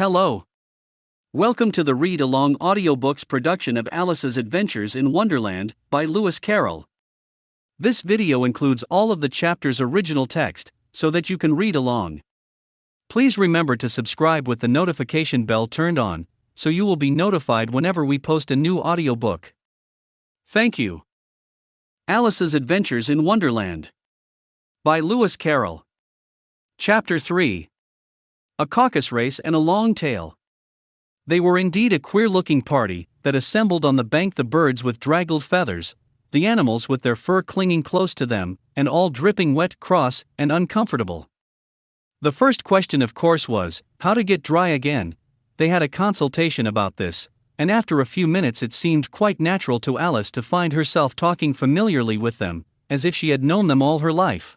Hello. Welcome to the read-along audiobooks production of Alice's Adventures in Wonderland by Lewis Carroll. This video includes all of the chapter's original text, so that you can read along. Please remember to subscribe with the notification bell turned on, so you will be notified whenever we post a new audiobook. Thank you. Alice's Adventures in Wonderland by Lewis Carroll. Chapter 3. A Caucus Race and a Long Tail. They were indeed a queer-looking party that assembled on the bank, the birds with draggled feathers, the animals with their fur clinging close to them, and all dripping wet, cross, and uncomfortable. The first question, of course, was how to get dry again. They had a consultation about this, and after a few minutes it seemed quite natural to Alice to find herself talking familiarly with them, as if she had known them all her life.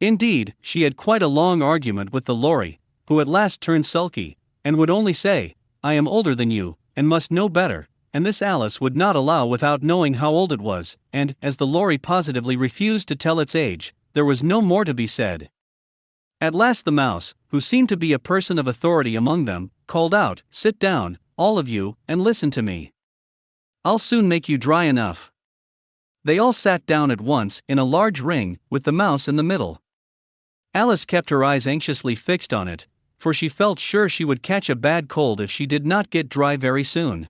Indeed, she had quite a long argument with the Lory, who at last turned sulky, and would only say, "I am older than you, and must know better," and this Alice would not allow without knowing how old it was, and, as the Lory positively refused to tell its age, there was no more to be said. At last the Mouse, who seemed to be a person of authority among them, called out, "Sit down, all of you, and listen to me. I'll soon make you dry enough." They all sat down at once, in a large ring, with the Mouse in the middle. Alice kept her eyes anxiously fixed on it, for she felt sure she would catch a bad cold if she did not get dry very soon.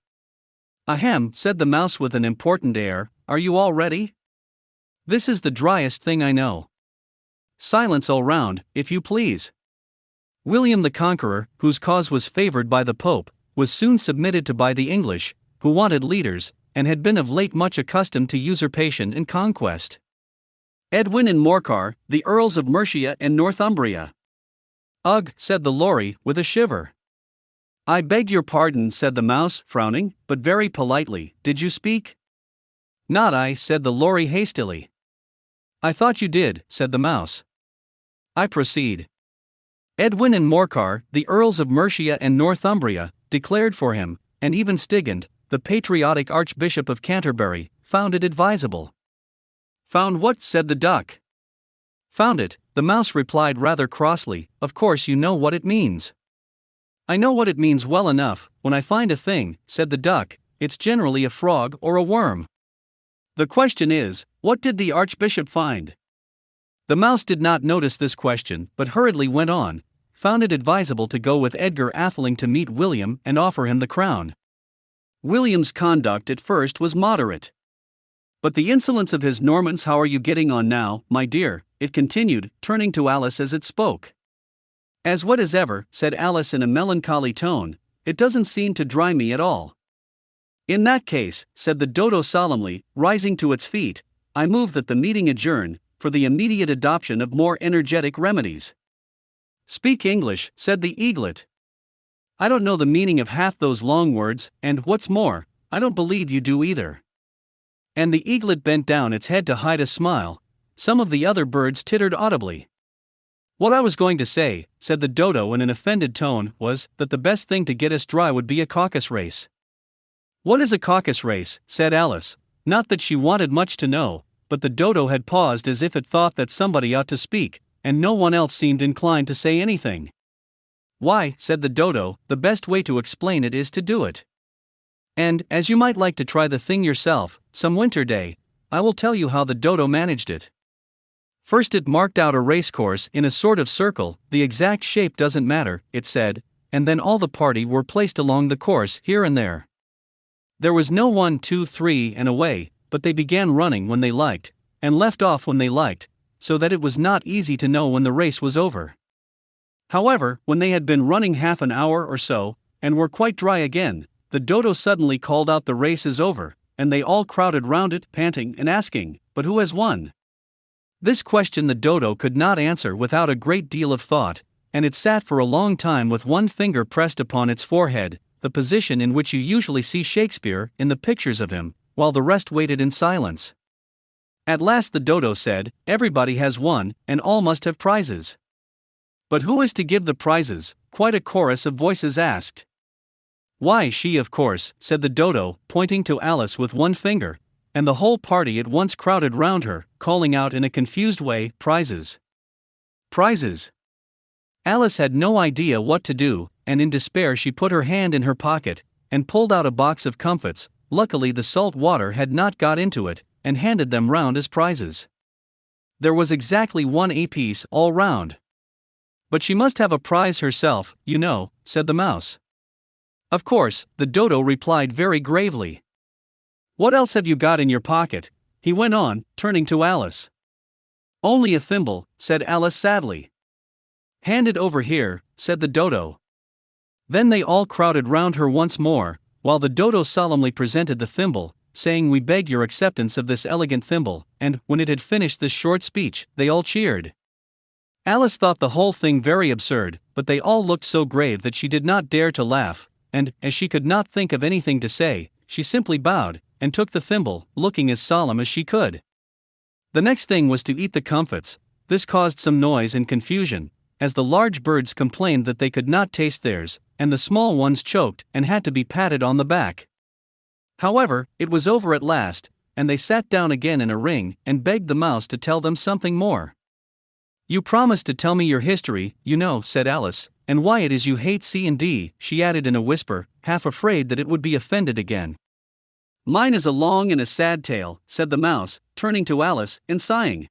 "Ahem," said the Mouse with an important air, "are you all ready? This is the driest thing I know. Silence all round, if you please." William the Conqueror, whose cause was favored by the Pope, was soon submitted to by the English, who wanted leaders, and had been of late much accustomed to usurpation and conquest. Edwin and Morcar, the Earls of Mercia and Northumbria. "Ugh," said the Lory, with a shiver. "I beg your pardon," said the Mouse, frowning, but very politely. "Did you speak?" "Not I," said the Lory hastily. "I thought you did," said the Mouse. "I proceed." Edwin and Morcar, the Earls of Mercia and Northumbria, declared for him, and even Stigand, the patriotic Archbishop of Canterbury, found it advisable. "Found what?" said the Duck. "Found it," the Mouse replied rather crossly. "Of course you know what it means." "I know what it means well enough. When I find a thing," said the Duck, "it's generally a frog or a worm. The question is, what did the Archbishop find?" The Mouse did not notice this question, but hurriedly went on, "Found it advisable to go with Edgar Atheling to meet William and offer him the crown. William's conduct at first was moderate. But the insolence of his Normans. How are you getting on now, my dear?" it continued, turning to Alice as it spoke. "As wet as ever," said Alice in a melancholy tone. "It doesn't seem to dry me at all." "In that case," said the Dodo solemnly, rising to its feet, "I move that the meeting adjourn, for the immediate adoption of more energetic remedies." "Speak English," said the Eaglet. "I don't know the meaning of half those long words, and, what's more, I don't believe you do either." And the Eaglet bent down its head to hide a smile. Some of the other birds tittered audibly. "What I was going to say," said the Dodo in an offended tone, "was that the best thing to get us dry would be a caucus race." "What is a caucus race?" said Alice. Not that she wanted much to know, but the Dodo had paused as if it thought that somebody ought to speak, and no one else seemed inclined to say anything. "Why," said the Dodo, "the best way to explain it is to do it. And, as you might like to try the thing yourself, some winter day, I will tell you how the Dodo managed it. First it marked out a racecourse in a sort of circle. The exact shape doesn't matter," it said, and then all the party were placed along the course, here and there. There was no 1, 2, 3 and away, but they began running when they liked, and left off when they liked, so that it was not easy to know when the race was over. However, when they had been running half an hour or so, and were quite dry again, the Dodo suddenly called out, "The race is over," and they all crowded round it, panting and asking, "But who has won?" This question the Dodo could not answer without a great deal of thought, and it sat for a long time with one finger pressed upon its forehead, the position in which you usually see Shakespeare in the pictures of him, while the rest waited in silence. At last the Dodo said, "Everybody has won, and all must have prizes." "But who is to give the prizes?" quite a chorus of voices asked. "Why, she, of course," said the Dodo, pointing to Alice with one finger, and the whole party at once crowded round her, calling out in a confused way, "Prizes! Prizes!" Alice had no idea what to do, and in despair she put her hand in her pocket, and pulled out a box of comfits. Luckily the salt water had not got into it, and handed them round as prizes. There was exactly one apiece all round. But she must have a prize herself, you know, said the mouse. Of course, the dodo replied very gravely. What else have you got in your pocket? He went on, turning to Alice. Only a thimble, said Alice sadly. Hand it over here, said the dodo. Then they all crowded round her once more, while the dodo solemnly presented the thimble, saying, "We beg your acceptance of this elegant thimble," and, when it had finished this short speech, they all cheered. Alice thought the whole thing very absurd, but they all looked so grave that she did not dare to laugh, and, as she could not think of anything to say, she simply bowed, and took the thimble, looking as solemn as she could. The next thing was to eat the comfits. This caused some noise and confusion, as the large birds complained that they could not taste theirs, and the small ones choked and had to be patted on the back. However, it was over at last, and they sat down again in a ring and begged the mouse to tell them something more. "You promised to tell me your history, you know," said Alice, "and why it is you hate C and D," she added in a whisper, half afraid that it would be offended again. "Mine is a long and a sad tale," said the mouse, turning to Alice and sighing.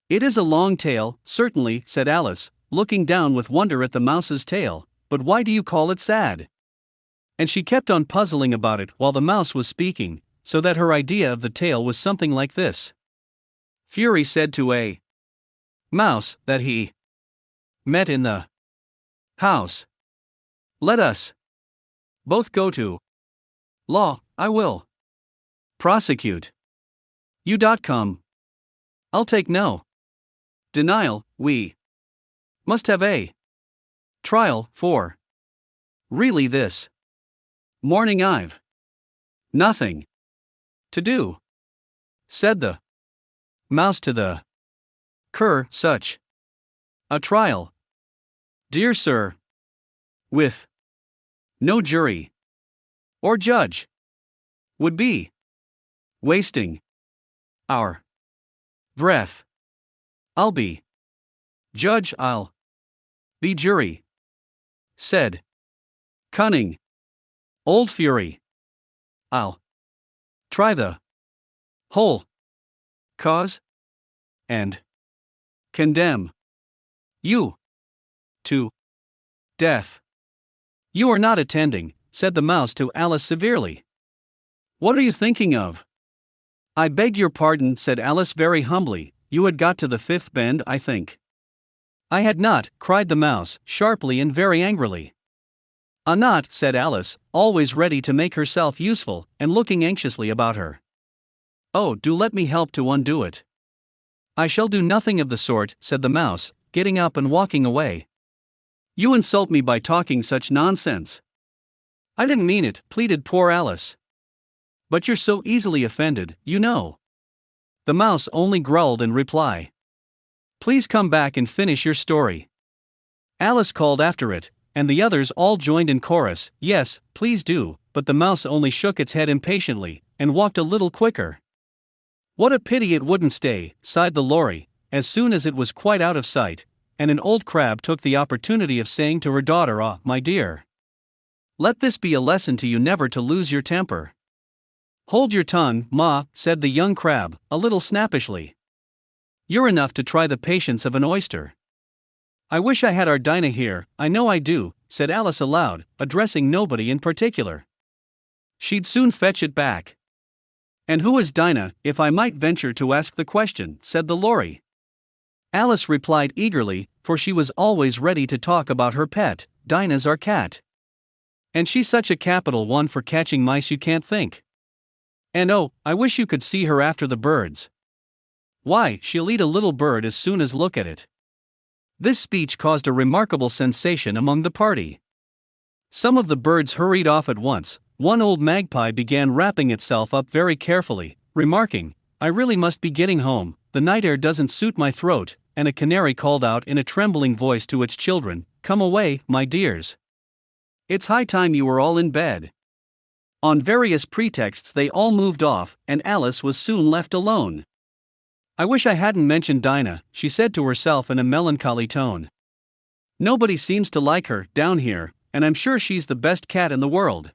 "It is a long tale, certainly," said Alice, looking down with wonder at the mouse's tail, "but why do you call it sad?" And she kept on puzzling about it while the mouse was speaking, so that her idea of the tale was something like this. Fury said to a mouse that he met in the house, "Let us both go to law. I will prosecute you. Come. I'll take no denial. We must have a trial, for really this morning I've nothing to do," said the mouse to the cur. "Such a trial, dear sir, with no jury or judge, would be wasting our breath. I'll be judge, I'll be jury," said cunning old Fury. "I'll try the whole cause and condemn you to death." "You are not attending," said the mouse to Alice severely. "What are you thinking of?" "I beg your pardon," said Alice very humbly, "you had got to the fifth bend, I think." "I had not," cried the mouse, sharply and very angrily. "Not," said Alice, always ready to make herself useful, and looking anxiously about her. "Oh, do let me help to undo it." "I shall do nothing of the sort," said the mouse, getting up and walking away. "You insult me by talking such nonsense." "I didn't mean it," pleaded poor Alice. "But you're so easily offended, you know." The mouse only growled in reply. "Please come back and finish your story." Alice called after it, and the others all joined in chorus, "Yes, please do," but the mouse only shook its head impatiently, and walked a little quicker. "What a pity it wouldn't stay," sighed the lorry, as soon as it was quite out of sight, and an old crab took the opportunity of saying to her daughter, "Ah, my dear, let this be a lesson to you never to lose your temper." "Hold your tongue, Ma," said the young crab, a little snappishly. "You're enough to try the patience of an oyster." "I wish I had our Dinah here, I know I do," said Alice aloud, addressing nobody in particular. "She'd soon fetch it back." "And who is Dinah, if I might venture to ask the question?" said the lorry. Alice replied eagerly, for she was always ready to talk about her pet. "Dinah's our cat. And she's such a capital one for catching mice you can't think. And oh, I wish you could see her after the birds. Why, she'll eat a little bird as soon as look at it." This speech caused a remarkable sensation among the party. Some of the birds hurried off at once. One old magpie began wrapping itself up very carefully, remarking, "I really must be getting home, the night air doesn't suit my throat," and a canary called out in a trembling voice to its children, "Come away, my dears. It's high time you were all in bed." On various pretexts they all moved off, and Alice was soon left alone. "I wish I hadn't mentioned Dinah," she said to herself in a melancholy tone. "Nobody seems to like her down here, and I'm sure she's the best cat in the world.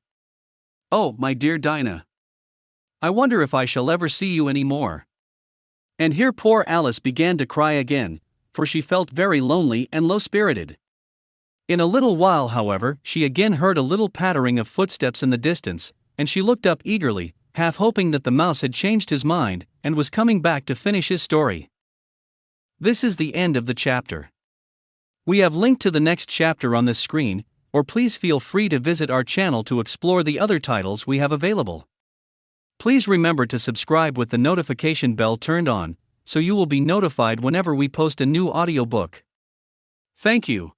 Oh, my dear Dinah. I wonder if I shall ever see you any more. And here poor Alice began to cry again, for she felt very lonely and low-spirited. In a little while, however, she again heard a little pattering of footsteps in the distance, and she looked up eagerly, half hoping that the mouse had changed his mind and was coming back to finish his story. This is the end of the chapter. We have linked to the next chapter on this screen, or please feel free to visit our channel to explore the other titles we have available. Please remember to subscribe with the notification bell turned on, so you will be notified whenever we post a new audiobook. Thank you.